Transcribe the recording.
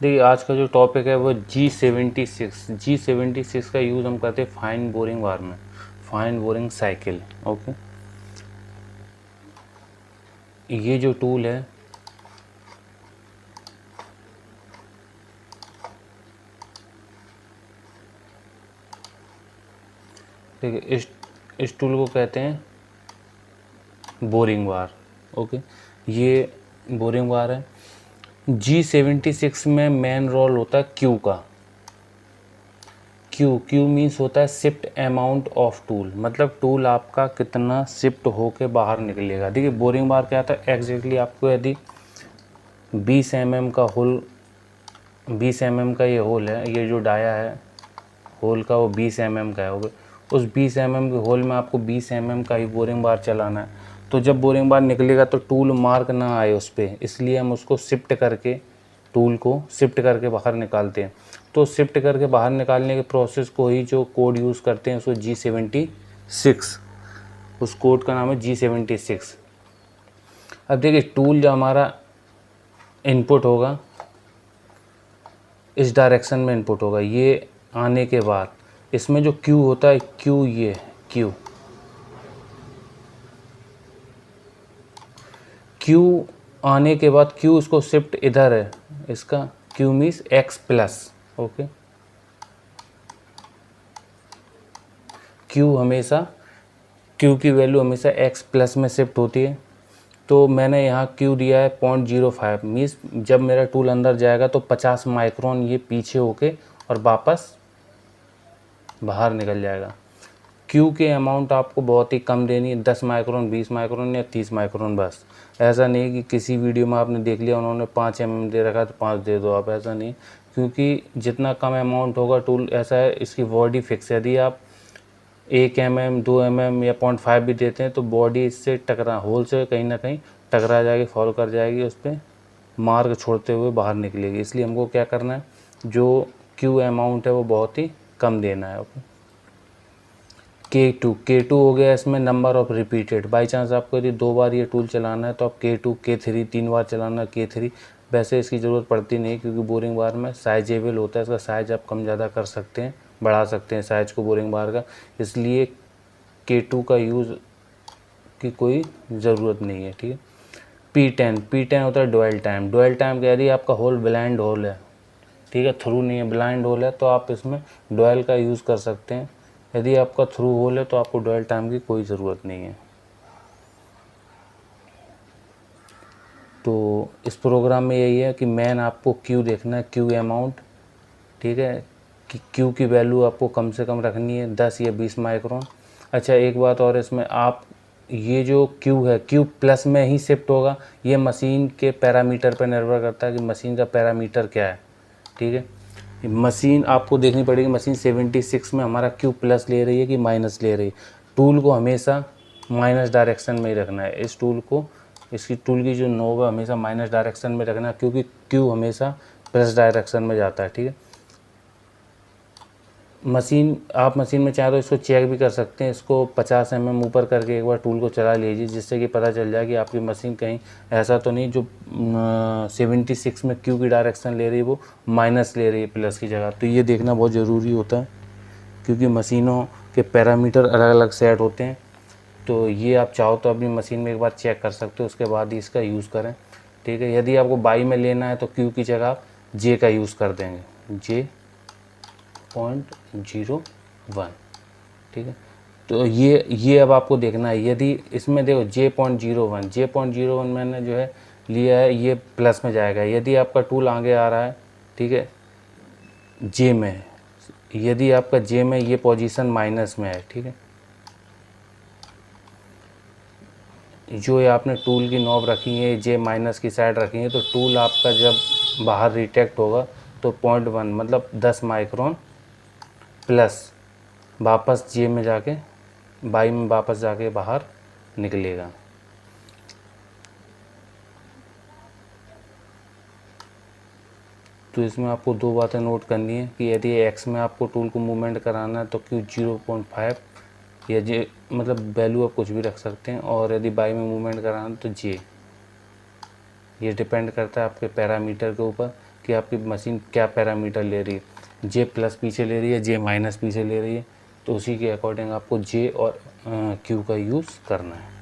देखिए आज का जो टॉपिक है वो G76 का यूज़ हम करते हैं फाइन बोरिंग वार में, फाइन बोरिंग साइकिल। ओके, ये जो टूल है ठीक है, इस टूल को कहते हैं बोरिंग वार। ओके, ये बोरिंग वार है। G76 में मेन रोल होता है क्यू का। क्यू मीन्स होता है शिफ्ट अमाउंट ऑफ टूल, मतलब टूल आपका कितना शिफ्ट होके बाहर निकलेगा। देखिए बोरिंग बार क्या था एग्जैक्टली, आपको यदि 20 mm का होल, 20 mm का ये होल है, ये जो डाया है होल का वो 20 mm का है। उस 20 mm के होल में आपको 20 mm का ही बोरिंग बार चलाना है। तो जब बोरिंग बार निकलेगा तो टूल मार्क ना आए उस पर, इसलिए हम उसको शिफ्ट करके, टूल को शिफ्ट करके बाहर निकालते हैं। तो शिफ्ट करके बाहर निकालने के प्रोसेस को ही जो कोड यूज़ करते हैं उसको G76, उस कोड का नाम है G76। अब देखिए टूल जो हमारा इनपुट होगा इस डायरेक्शन में इनपुट होगा, ये आने के बाद इसमें जो क्यू होता है, क्यू ये क्यू आने के बाद क्यू इसको शिफ्ट इधर है, इसका Q means x plus. Okay, Q की वैल्यू हमेशा एक्स प्लस में शिफ्ट होती है। तो मैंने यहाँ क्यू दिया है 0.05, मीन्स जब मेरा टूल अंदर जाएगा तो 50 माइक्रोन ये पीछे होके और वापस बाहर निकल जाएगा। क्यू के अमाउंट आपको बहुत ही कम देनी है, 10 माइक्रोन, 20 माइक्रोन या 30 माइक्रोन बस। ऐसा नहीं कि किसी वीडियो में आपने देख लिया उन्होंने 5 mm दे रखा तो 5 दे दो आप, ऐसा नहीं। क्योंकि जितना कम अमाउंट होगा टूल, ऐसा है इसकी बॉडी फिक्स है। यदि आप 1 mm 2 mm या 0.5 भी देते हैं तो बॉडी इससे टकरा, होल से कहीं ना कहीं टकरा जाएगी, फॉल कर जाएगी, उस पर मार्क छोड़ते हुए बाहर निकलेगी। इसलिए हमको क्या करना है, जो क्यू अमाउंट है वो बहुत ही कम देना है। ओके, K2 हो गया इसमें number of repeated. By chance आपको यदि 2 बार ये टूल चलाना है तो आप K2 K3 3 बार चलाना K3। वैसे इसकी ज़रूरत पड़ती नहीं क्योंकि बोरिंग बार में साइजेबल होता है, इसका साइज आप कम ज़्यादा कर सकते हैं, बढ़ा सकते हैं साइज को बोरिंग बार का, इसलिए K2 का यूज़ की कोई ज़रूरत नहीं है। ठीक है, P10 होता है डुअल टाइम। डुअल टाइम कह रही है आपका होल ब्लाइंड होल है, ठीक है, थ्रू नहीं है, ब्लाइंड होल है, तो आप इसमें डुअल का यूज़ कर सकते हैं। यदि आपका थ्रू होल है तो आपको डुअल टाइम की कोई ज़रूरत नहीं है। तो इस प्रोग्राम में यही है कि मेन आपको क्यू देखना है, क्यू अमाउंट, ठीक है, कि क्यू की वैल्यू आपको कम से कम रखनी है 10 या 20 माइक्रोन। अच्छा एक बात और, इसमें आप ये जो क्यू है क्यू प्लस में ही शिफ्ट होगा, ये मशीन के पैरामीटर पर निर्भर करता है कि मशीन का पैरामीटर क्या है। ठीक है, मशीन आपको देखनी पड़ेगी, मशीन 76 में हमारा क्यू प्लस ले रही है कि माइनस ले रही है। टूल को हमेशा माइनस डायरेक्शन में ही रखना है, इस टूल को, इसकी टूल की जो नोब है हमेशा माइनस डायरेक्शन में रखना है, क्योंकि क्यू हमेशा प्लस डायरेक्शन में जाता है। ठीक है, आप मशीन में चाहे तो इसको चेक भी कर सकते हैं, इसको 50 mm ऊपर करके एक बार टूल को चला लीजिए, जिससे कि पता चल जाए कि आपकी मशीन कहीं ऐसा तो नहीं जो 76 में क्यू की डायरेक्शन ले रही है वो माइनस ले रही है प्लस की जगह। तो ये देखना बहुत ज़रूरी होता है क्योंकि मशीनों के पैरामीटर अलग अलग सेट होते हैं। तो ये आप चाहो तो अपनी मशीन में एक बार चेक कर सकते हो, उसके बाद ही इसका यूज़ करें। ठीक है, यदि आपको बाई में लेना है तो क्यू की जगह आप जे का यूज़ कर देंगे, J.01। ठीक है, तो ये अब आपको देखना है। यदि इसमें देखो J.01 मैंने जो है लिया है, ये प्लस में जाएगा। यदि आपका टूल आगे आ रहा है, ठीक है, जे में, यदि आपका जे में ये पोजीशन माइनस में है, ठीक है, जो ये आपने टूल की नॉब रखी है जे माइनस की साइड रखी है, तो टूल आपका जब बाहर रिटेक्ट होगा तो 0.1 मतलब 10 माइक्रोन प्लस वापस जे में जाके, बाई में वापस जाके बाहर निकलेगा। तो इसमें आपको 2 बातें नोट करनी है कि यदि एक्स में आपको टूल को मूवमेंट कराना है तो क्यू 0.5 या जे, मतलब वैल्यू आप कुछ भी रख सकते हैं, और यदि बाई में मूवमेंट कराना है तो जे। ये डिपेंड करता है आपके पैरामीटर के ऊपर कि आपकी मशीन क्या पैरामीटर ले रही है, जे प्लस पीछे ले रही है, जे माइनस पीछे ले रही है, तो उसी के अकॉर्डिंग आपको जे और क्यू का यूज़ करना है।